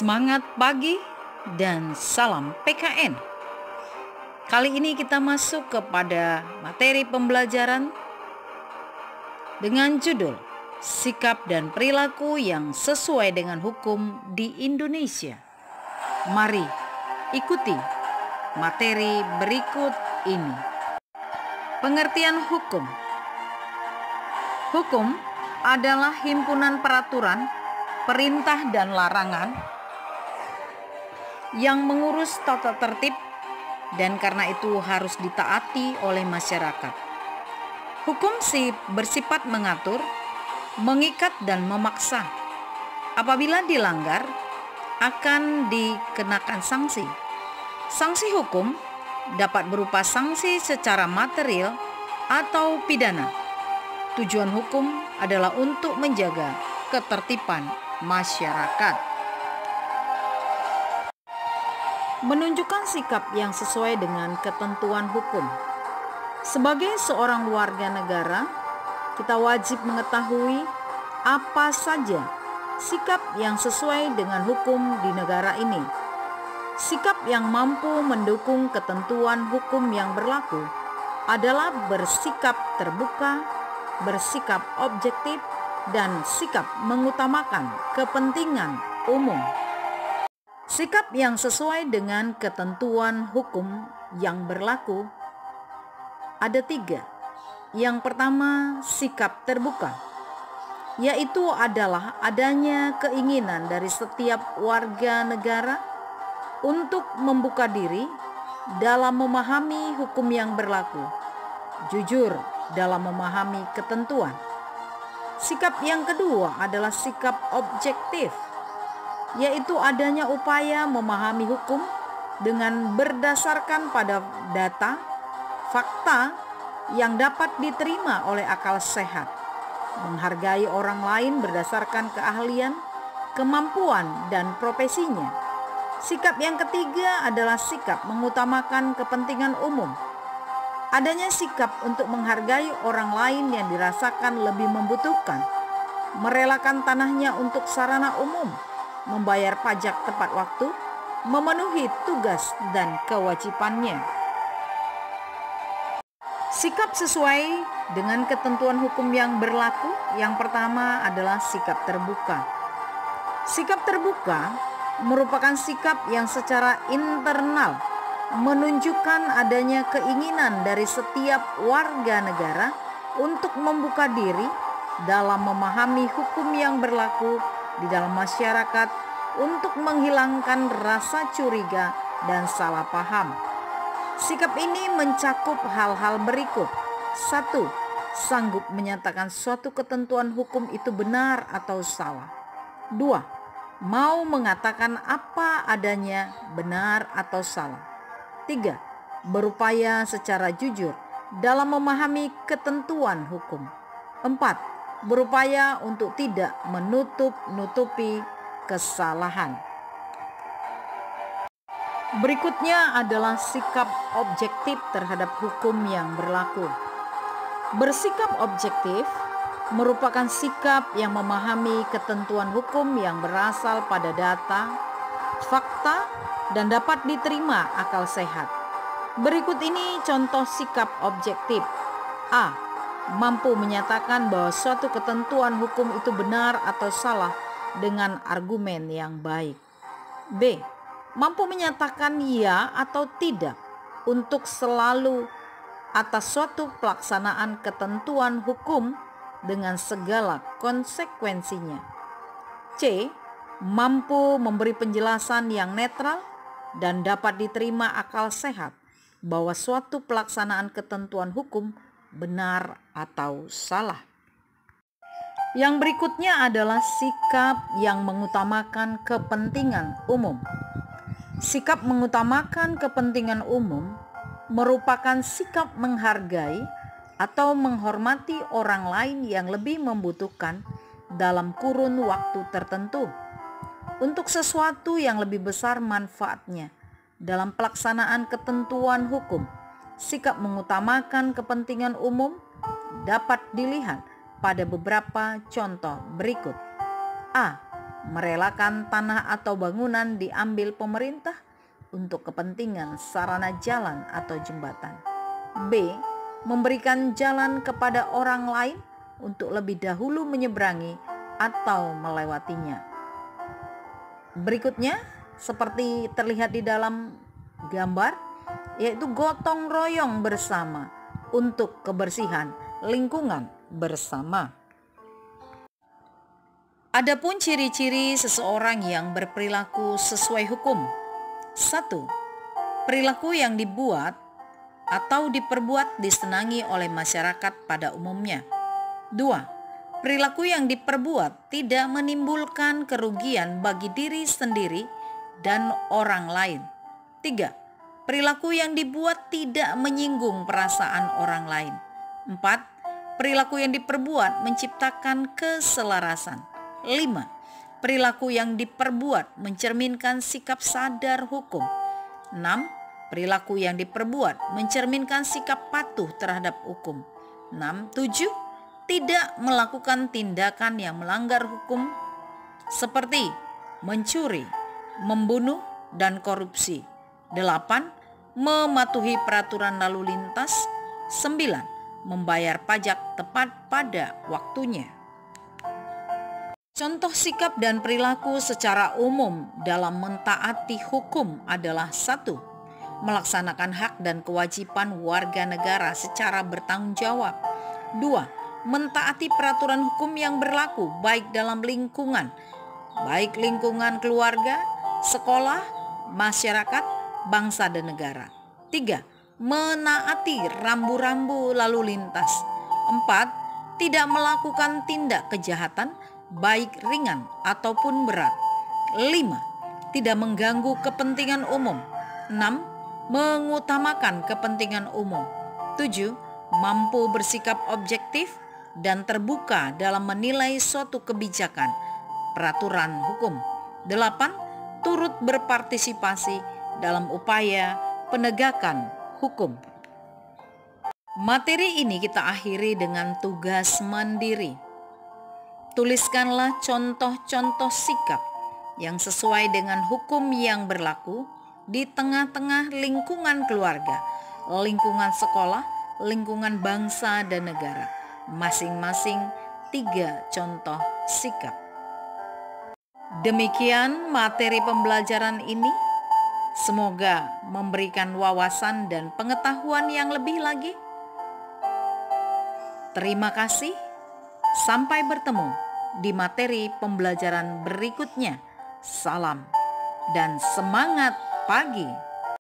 Semangat pagi dan salam PKN. Kali ini kita masuk kepada materi pembelajaran dengan judul Sikap dan Perilaku yang Sesuai dengan Hukum di Indonesia. Mari ikuti materi berikut ini. Pengertian hukum. Hukum adalah himpunan peraturan, perintah dan larangan yang mengurus tata tertib dan karena itu harus ditaati oleh masyarakat. Hukum bersifat mengatur, mengikat dan memaksa. Apabila dilanggar, akan dikenakan sanksi. Sanksi hukum dapat berupa sanksi secara material atau pidana. Tujuan hukum adalah untuk menjaga ketertiban masyarakat. Menunjukkan sikap yang sesuai dengan ketentuan hukum. Sebagai seorang warga negara, kita wajib mengetahui apa saja sikap yang sesuai dengan hukum di negara ini. Sikap yang mampu mendukung ketentuan hukum yang berlaku adalah bersikap terbuka, bersikap objektif, dan sikap mengutamakan kepentingan umum. Sikap yang sesuai dengan ketentuan hukum yang berlaku ada 3. Yang pertama, sikap terbuka, yaitu adalah adanya keinginan dari setiap warga negara untuk membuka diri dalam memahami hukum yang berlaku, jujur dalam memahami ketentuan. Sikap yang kedua adalah sikap objektif, yaitu adanya upaya memahami hukum dengan berdasarkan pada data, fakta yang dapat diterima oleh akal sehat, menghargai orang lain berdasarkan keahlian, kemampuan, dan profesinya. Sikap yang ketiga adalah sikap mengutamakan kepentingan umum. Adanya sikap untuk menghargai orang lain yang dirasakan lebih membutuhkan, merelakan tanahnya untuk sarana umum, membayar pajak tepat waktu, memenuhi tugas dan kewajibannya. Sikap sesuai dengan ketentuan hukum yang berlaku, yang pertama adalah sikap terbuka. Sikap terbuka merupakan sikap yang secara internal menunjukkan adanya keinginan dari setiap warga negara untuk membuka diri dalam memahami hukum yang berlaku di dalam masyarakat untuk menghilangkan rasa curiga dan salah paham. Sikap ini mencakup hal-hal berikut. 1. Sanggup menyatakan suatu ketentuan hukum itu benar atau salah. 2. Mau mengatakan apa adanya benar atau salah. 3. Berupaya secara jujur dalam memahami ketentuan hukum. 4. Berupaya untuk tidak menutup-nutupi kesalahan. Berikutnya adalah sikap objektif terhadap hukum yang berlaku. Bersikap objektif merupakan sikap yang memahami ketentuan hukum yang berasal pada data, fakta, dan dapat diterima akal sehat. Berikut ini contoh sikap objektif. A. Mampu menyatakan bahwa suatu ketentuan hukum itu benar atau salah dengan argumen yang baik. B. Mampu menyatakan ya atau tidak untuk selalu atas suatu pelaksanaan ketentuan hukum dengan segala konsekuensinya. C. Mampu memberi penjelasan yang netral dan dapat diterima akal sehat bahwa suatu pelaksanaan ketentuan hukum benar atau salah. Yang berikutnya adalah sikap yang mengutamakan kepentingan umum. Sikap mengutamakan kepentingan umum merupakan sikap menghargai atau menghormati orang lain yang lebih membutuhkan dalam kurun waktu tertentu untuk sesuatu yang lebih besar manfaatnya dalam pelaksanaan ketentuan hukum. Sikap mengutamakan kepentingan umum dapat dilihat pada beberapa contoh berikut. A. merelakan tanah atau bangunan diambil pemerintah untuk kepentingan sarana jalan atau jembatan. B. Memberikan jalan kepada orang lain untuk lebih dahulu menyeberangi atau melewatinya. Berikutnya, seperti terlihat di dalam gambar, yaitu gotong royong bersama untuk kebersihan lingkungan bersama. Adapun ciri-ciri seseorang yang berperilaku sesuai hukum. 1. Perilaku yang dibuat atau diperbuat disenangi oleh masyarakat pada umumnya. 2. Perilaku yang diperbuat tidak menimbulkan kerugian bagi diri sendiri dan orang lain. 3. Perilaku yang dibuat tidak menyinggung perasaan orang lain. 4. Perilaku yang diperbuat menciptakan keselarasan. 5. Perilaku yang diperbuat mencerminkan sikap sadar hukum. 6. Perilaku yang diperbuat mencerminkan sikap patuh terhadap hukum. 7. Tidak melakukan tindakan yang melanggar hukum seperti mencuri, membunuh, dan korupsi. 8. Mematuhi peraturan lalu lintas. 9. Membayar pajak tepat pada waktunya. Contoh sikap dan perilaku secara umum dalam mentaati hukum adalah 1. Melaksanakan hak dan kewajiban warga negara secara bertanggung jawab. 2. Mentaati peraturan hukum yang berlaku baik dalam lingkungan, baik lingkungan keluarga, sekolah, masyarakat, bangsa dan negara. 3. Menaati rambu-rambu lalu lintas. 4. Tidak melakukan tindak kejahatan baik ringan ataupun berat. 5. Tidak mengganggu kepentingan umum. 6. Mengutamakan kepentingan umum. 7. Mampu bersikap objektif dan terbuka dalam menilai suatu kebijakan, peraturan hukum. 8. Turut berpartisipasi dalam upaya penegakan hukum. Materi ini kita akhiri dengan tugas mandiri. Tuliskanlah contoh-contoh sikap yang sesuai dengan hukum yang berlaku di tengah-tengah lingkungan keluarga, lingkungan sekolah, lingkungan bangsa dan negara. Masing-masing 3 contoh sikap. Demikian materi pembelajaran ini. Semoga memberikan wawasan dan pengetahuan yang lebih lagi. Terima kasih. Sampai bertemu di materi pembelajaran berikutnya. Salam dan semangat pagi.